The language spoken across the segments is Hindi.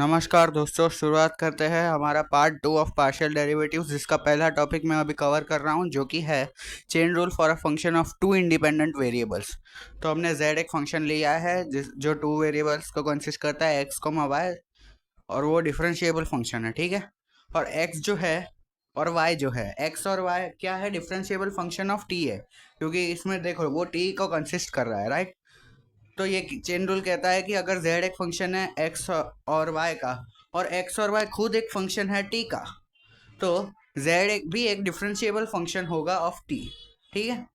नमस्कार दोस्तों, शुरुआत करते हैं हमारा पार्ट 2 ऑफ पार्शियल डेरिवेटिव्स, जिसका पहला टॉपिक मैं अभी कवर कर रहा हूं, जो कि है chain rule for a function of two independent variables. तो हमने z एक फंक्शन लिया है जो टू वेरिएबल्स को कंसिस्ट करता है, x, y, और वो डिफरेंशिएबल फंक्शन है, ठीक है। और x जो है और y जो है, x और y क्या है, डिफरेंशिएबल फंक्शन ऑफ t है, क्योंकि इसमें देखो वो t को कंसिस्ट कर रहा है, राइट। तो ये चेन रूल कहता है कि अगर z एक फंक्शन है x और y का, और x और y खुद एक फंक्शन है t का, तो z एक भी एक डिफरेंशिएबल फंक्शन होगा ऑफ t, ठीक है।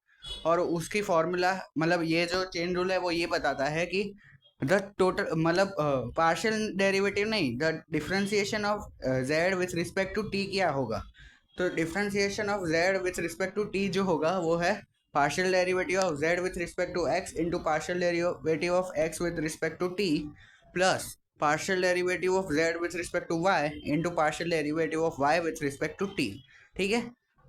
और उसकी फॉर्मूला, मतलब ये जो चेन रूल है वो ये बताता है कि द टोटल, मतलब पार्शियल डेरिवेटिव नहीं, the differentiation of z with respect to t क्या होगा। तो differentiation of z with respect to t जो होगा वो है partial derivative of z with respect to x into partial derivative of x with respect to t plus partial derivative of z with respect to y into partial derivative of y with respect to t, ठीक है।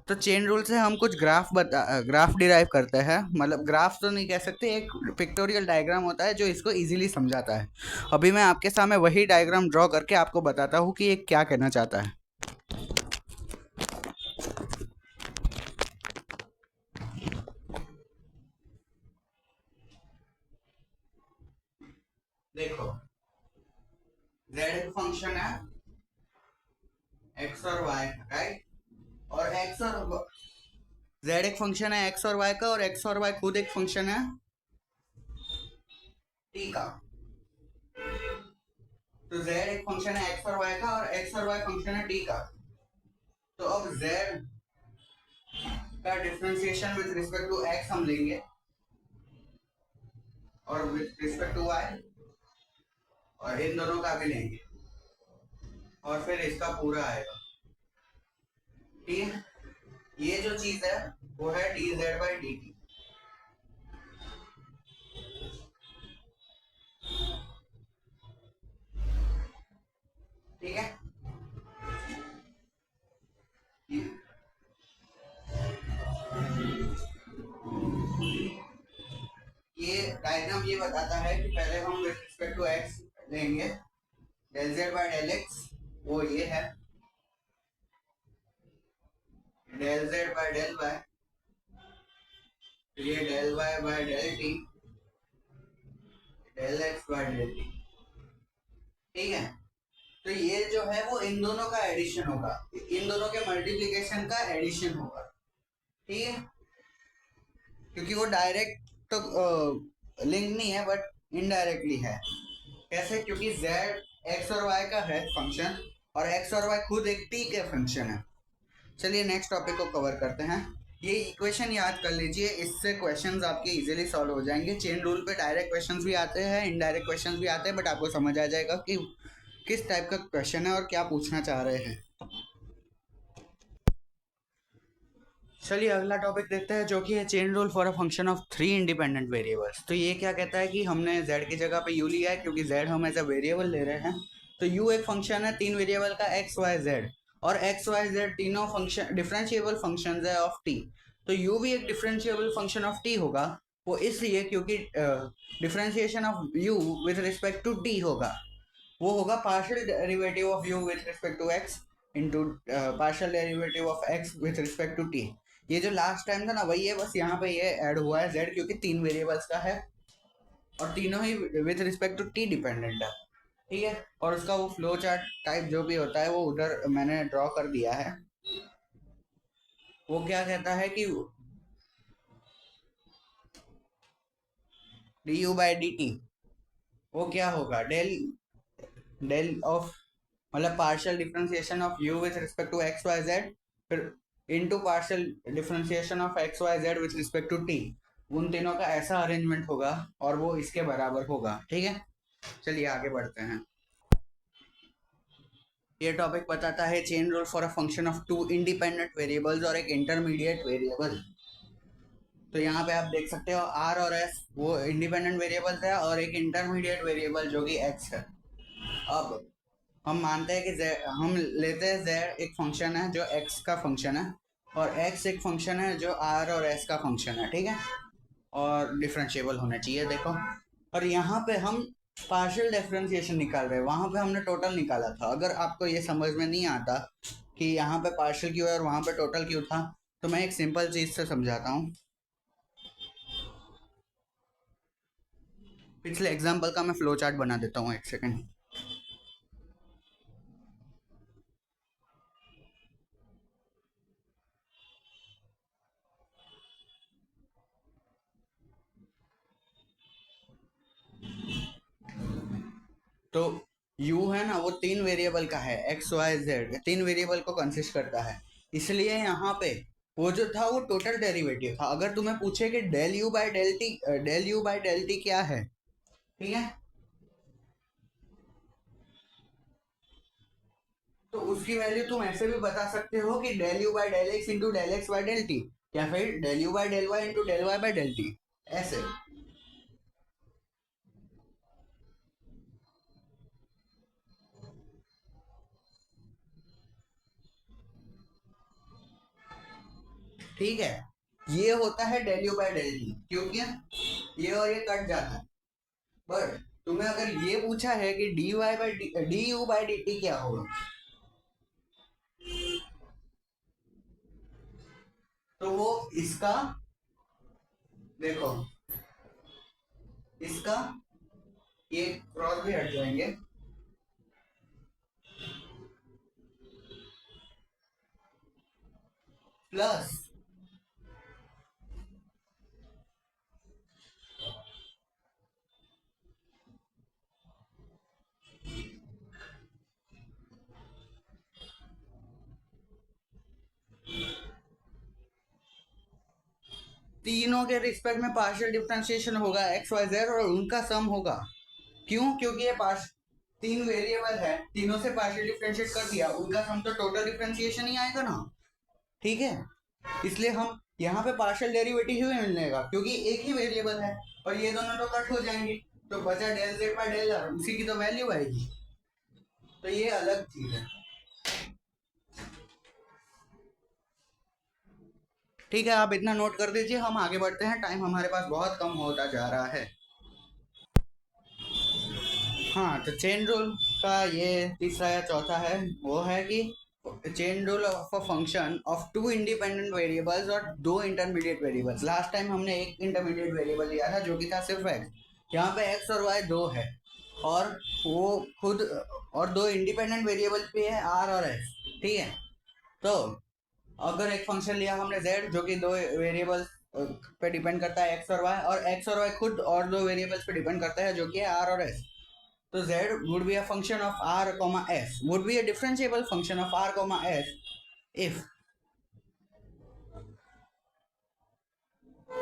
तो चेन रूल से हम कुछ ग्राफ डिराइव करते हैं, मतलब ग्राफ तो नहीं कह सकते, एक पिक्टोरियल डायग्राम होता है जो इसको इजीली समझाता है। अभी मैं आपके सामने वही डायग्राम ड्रॉ करके आपको बताता हूँ कि ये क्या कहना चाहता है। देखो, z एक फंक्शन है x और y, राइट। और x और z एक फंक्शन है x और y का, और x और y खुद एक फंक्शन है t का। तो z एक फंक्शन है x और y का, और x और y फंक्शन है t का। तो अब z का differentiation with respect to x हम लेंगे, और विद रिस्पेक्ट टू y, और इन दोनों का भी लेंगे, और फिर इसका पूरा आएगा, ठीक है। ये जो चीज है वो है dz by dt, ठीक है। ये ये डायग्राम ये बताता है कि पहले हम विद रिस्पेक्ट टू x लेंगे, del z by del x, वो ये है del z by del y, फिर ये del y by del t, del x by del t, ठीक है। तो ये जो है वो इन दोनों का एडिशन होगा, इन दोनों के मल्टीप्लिकेशन का एडिशन होगा, ठीक है। क्योंकि वो डायरेक्ट तो लिंक नहीं है, बट इनडायरेक्टली है। कैसे? क्योंकि z x और y का है फंक्शन, और x और y खुद एक t के फंक्शन है। चलिए नेक्स्ट टॉपिक को कवर करते हैं। ये इक्वेशन याद कर लीजिए, इससे क्वेश्चंस आपके इजीली सॉल्व हो जाएंगे। चेन रूल पे डायरेक्ट क्वेश्चंस भी आते हैं, इनडायरेक्ट क्वेश्चंस भी आते हैं, बट आपको समझ आ जाएगा कि किस टाइप का क्वेश्चन है और क्या पूछना चाह रहे हैं। चलिए अगला टॉपिक देखते हैं, जो कि है chain rule for a function of three independent variables. तो ये क्या कहता है कि हमने z की जगह पे u लिया है, क्योंकि z हम एज अ वेरिएबल ले रहे हैं। तो u एक फंक्शन है तीन वेरिएबल का x y z, और x y z तीनों फंक्शन डिफरेंशिएबल फंक्शंस है ऑफ t। तो u भी एक डिफरेंशिएबल फंक्शन ऑफ t होगा, वो इसलिए क्योंकि differentiation of u with respect to t होगा, वो होगा partial derivative of u with respect to x into partial derivative of x with respect to t। ये जो लास्ट टाइम था ना वही है, बस यहाँ पे ये ऐड हुआ है z, क्योंकि तीन वेरिएबल्स का है और तीनों ही with respect to t dependent है, ठीक है। और उसका वो फ्लो चार्ट टाइप जो भी होता है वो उधर मैंने ड्रॉ कर दिया है। वो क्या कहता है कि du बाई dt वो क्या होगा, डेल डेल ऑफ, मतलब partial differentiation of u with respect to x y z, फिर into partial differentiation of x y z with respect to t। उन तीनों का ऐसा अरेंजमेंट होगा और वो इसके बराबर होगा, ठीक है। चलिए आगे बढ़ते हैं। ये टॉपिक बताता है chain rule for a function of two independent variables और एक इंटरमीडिएट वेरिएबल। तो यहाँ पे आप देख सकते हो r और s वो इंडिपेंडेंट वेरिएबल्स है, और एक इंटरमीडिएट वेरिएबल जो कि x है। अब हम मानते हैं कि हम लेते हैं z एक फंक्शन है जो x का फंक्शन है, और x एक फंक्शन है जो r और s का फंक्शन है, ठीक है। और डिफरेंशिएबल होना चाहिए, देखो। और यहाँ पे हम पार्शियल डिफरेंशिएशन निकाल रहे हैं, वहां पे हमने टोटल निकाला था। अगर आपको ये समझ में नहीं आता कि यहाँ पे पार्शियल क्यों है और वहां पे टोटल क्यों था, तो मैं एक सिंपल चीज से समझाता हूँ। पिछले एग्जाम्पल का मैं फ्लो चार्ट बना देता हूँ, एक सेकेंड। तो u है ना, वो तीन वेरिएबल का है, एक्स वाई जेड, तीन वेरिएबल को कंसिस्ट करता है। इसलिए यहाँ पे वो जो था वो टोटल डेरिवेटिव था। अगर तुम्हें पूछे कि del u by del t क्या है, ठीक है, तो उसकी वैल्यू तुम ऐसे भी बता सकते हो कि del u by del x into del x by del t, या फिर del u by del y into del y by del t, ऐसे। ठीक है, ये होता है del u by del t, क्योंकि ये और ये कट जाता है। बट तुम्हें अगर ये पूछा है कि d y by d u by d t क्या होगा, तो वो इसका, देखो, इसका ये क्रॉस भी हट जाएंगे, प्लस तीनों के रिस्पेक्ट में पार्शियल डिफरेंशिएशन होगा, एक्स वाई जेड, और उनका सम होगा। क्यों? क्योंकि ये पार्श तीन वेरिएबल है, तीनों से पार्शियल डिफरेंशिएट कर दिया, उनका सम तो टोटल डिफरेंशिएशन ही आएगा ना। ठीक है, इसलिए हम यहाँ पे पार्शियल डेरिवेटिव ही मिलेगा, क्योंकि एक ही वेरिएबल है और ये दोनों तो कट हो जाएंगे, तो बचा del z by del r, उसी की तो वैल्यू आएगी। तो ये अलग चीज है। ठीक है, आप इतना नोट कर दीजिए, हम आगे बढ़ते हैं, टाइम हमारे पास बहुत कम होता जा रहा है। हाँ, तो चेन रूल का ये तीसरा या चौथा है, वो है कि chain rule of a function of two independent variables और दो इंटरमीडिएट वेरिएबल्स। लास्ट टाइम हमने एक इंटरमीडिएट वेरिएबल लिया था जो कि था सिर्फ एक्स। यहाँ पे एक्स और वाई दो है, और वो खुद, और दो इंडिपेंडेंट वेरिएबल भी है, आर और एस। ठीक है, तो अगर एक फंक्शन लिया हमने z जो कि दो वेरिएबल्स पे डिपेंड करता है, एक्स और वाई खुद और दो वेरिएबल्स पे डिपेंड करता है जो कि है r और s, तो z would be a function of r comma s, would be a differentiable function of r comma s if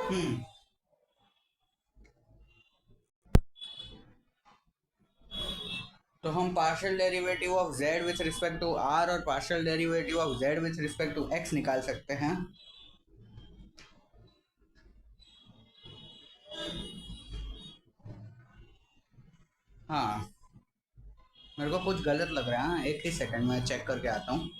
हम्म तो हम partial derivative of z with respect to r और partial derivative of z with respect to x निकाल सकते हैं। हाँ, मेरे को कुछ गलत लग रहा है, एक ही सेकंड में चेक करके आता हूँ।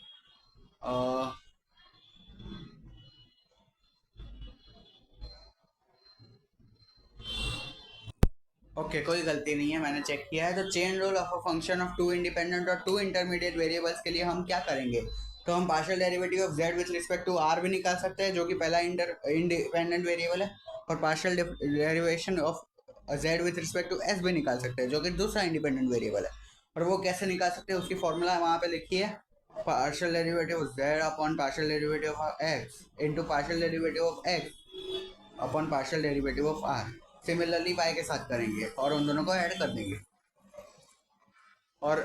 ओके, कोई गलती नहीं है, मैंने चेक किया है। तो chain rule of a function of two independent और टू इंटरमीडिएट वेरिएबल्स के लिए हम क्या करेंगे, तो हम partial derivative of z with respect to r भी निकाल सकते हैं जो कि पहला इंडिपेंडेंट वेरिएबल है, और partial derivation of z with respect to s भी निकाल सकते हैं जो कि दूसरा इंडिपेंडेंट वेरिएबल है। और वो कैसे निकाल सकते हैं, उसकी फॉर्मूला वहाँ पे लिखी है, partial derivative of z upon partial derivative of x into partial derivative of x upon partial derivative of r। Similarly pi के साथ करेंगे और उन दोनों को ऐड कर देंगे। और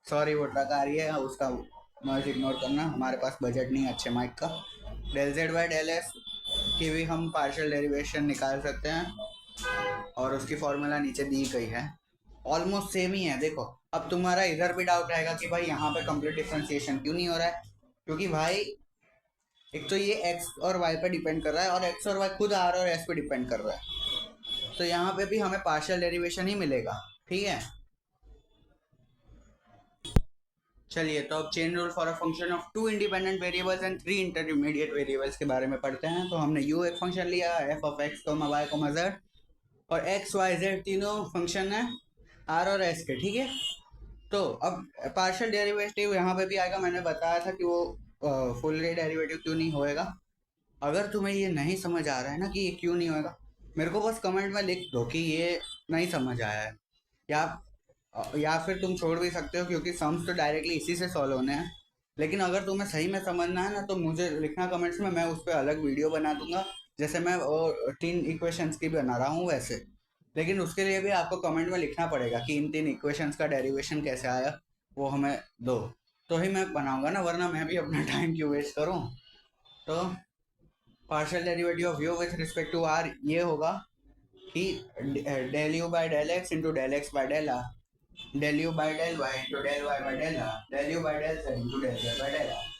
सॉरी, वो ट्रक आ रही है, उसका नॉइज इग्नोर करना, हमारे पास बजट नहीं है अच्छे माइक का। Del z by del s की भी हम पार्शियल डेरिवेशन निकाल सकते हैं, और उसकी फॉर्मूला नीचे दी गई है, ऑलमोस्ट सेम ही है। देखो, अब तुम्हारा इधर भी डाउट आएगा कि भाई यहाँ पे कंप्लीट डिफ्रेंसिएशन क्यों नहीं हो रहा है, क्योंकि भाई एक तो ये एक्स और वाई पे डिपेंड कर रहा है, और एक्स और वाई खुद आर और एस पे डिपेंड कर रहा है, तो यहाँ पे भी हमें पार्शियल डेरिवेशन ही मिलेगा। ठीक है, चलिए, तो अब chain rule for a function of two independent variables and three intermediate variables के बारे में पढ़ते हैं। तो हमने यू एक फंक्शन लिया, f of x comma y comma z, और एक्स वाई जेड तीनों फंक्शन है आर और एस के, ठीक है। तो अब पार्शियल डेरिवेटिव यहाँ पे भी आएगा, मैंने बताया था कि वो फुल डेरिवेटिव क्यों नहीं होएगा। अगर तुम्हें ये नहीं समझ आ रहा है ना कि ये क्यों नहीं होएगा, मेरे को बस कमेंट में लिख दो कि ये नहीं समझ आया है, या या फिर तुम छोड़ भी सकते हो क्योंकि सम्स तो डायरेक्टली इसी से सॉल्व होने हैं। लेकिन अगर तुम्हें सही में समझना है ना तो मुझे लिखना कमेंट्स में, मैं उस पर अलग वीडियो बना दूंगा। जैसे मैं वो 3 इक्वेशंस की बना रहा हूँ वैसे। लेकिन उसके लिए भी आपको कमेंट में लिखना पड़ेगा कि इन 3 इक्वेशंस का डेरिवेशन कैसे आया, वो हमें दो, तो ही मैं बनाऊंगा ना, वरना मैं भी अपना टाइम क्यों वेस्ट करूँ। तो partial derivative of u with respect to r ये होगा कि del u by del x into del x by del r, del u by del y into del y by del r, del u by del z into del z by del r.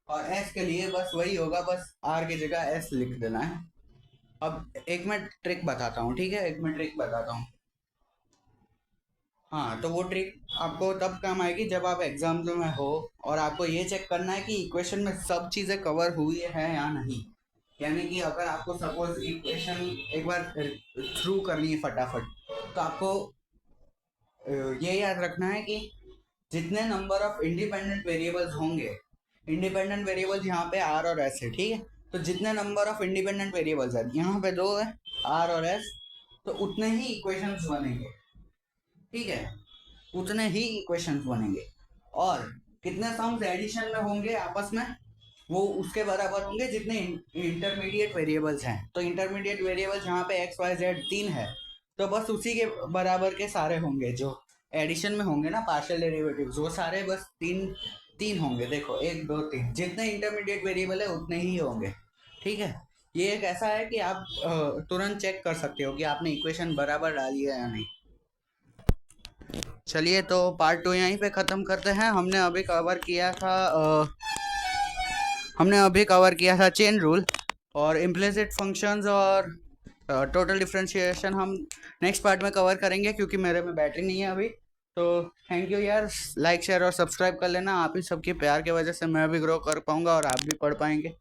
और एस के लिए बस वही होगा, बस आर की जगह एस लिख देना है। अब एक मैं ट्रिक बताता हूँ, ठीक है, एक मैं ट्रिक बताता हूँ। हाँ, तो वो ट्रिक आपको तब काम आएगी जब आप एग्जाम में हो और आपको ये चेक करना है कि इक्वेशन में सब चीज़ें कवर हुई है या नहीं। यानी कि अगर आपको सपोज इक्वेशन एक बार थ्रू करनी है फटाफट, तो आपको ये याद रखना है कि जितने नंबर ऑफ इंडिपेंडेंट वेरिएबल्स होंगे, इंडिपेंडेंट वेरिएबल्स यहाँ पे आर और एस है, ठीक है। तो जितने नंबर ऑफ इंडिपेंडेंट वेरिएबल्स है, यहाँ पे 2 है, आर और एस, तो उतने ही इक्वेशंस बनेंगे, ठीक है, उतने ही इक्वेशंस बनेंगे। और कितने सम्स एडिशन में होंगे आपस में, वो उसके बराबर होंगे जितने इंटरमीडिएट वेरिएबल्स हैं। तो इंटरमीडिएट वेरिएबल्स यहाँ पे एक्स वाई जेड 3 है, तो बस उसी के बराबर के सारे होंगे जो एडिशन में होंगे ना पार्शियल डेरिवेटिव्स, वो सारे बस तीन तीन होंगे। देखो 1 2 3, जितने इंटरमीडिएट वेरिएबल है उतने ही होंगे, ठीक है। ये एक ऐसा है कि आप तुरंत चेक कर सकते हो कि आपने इक्वेशन बराबर डाली है या नहीं। चलिए, तो पार्ट 2 यहीं पे ख़त्म करते हैं। हमने अभी कवर किया था चेन रूल और इम्प्लिसिट फंक्शंस और टोटल डिफरेंशिएशन हम नेक्स्ट पार्ट में कवर करेंगे, क्योंकि मेरे में बैटरी नहीं है अभी। तो थैंक यू यार, लाइक शेयर और सब्सक्राइब कर लेना। आप ही सबके प्यार की वजह से मैं भी ग्रो कर पाऊँगा और आप भी पढ़ पाएंगे।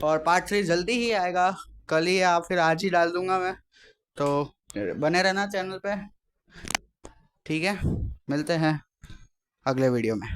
और पार्ट 3 जल्दी ही आएगा, कल ही या फिर आज ही डाल दूंगा मैं। तो बने रहना चैनल पे, ठीक है। मिलते हैं अगले वीडियो में।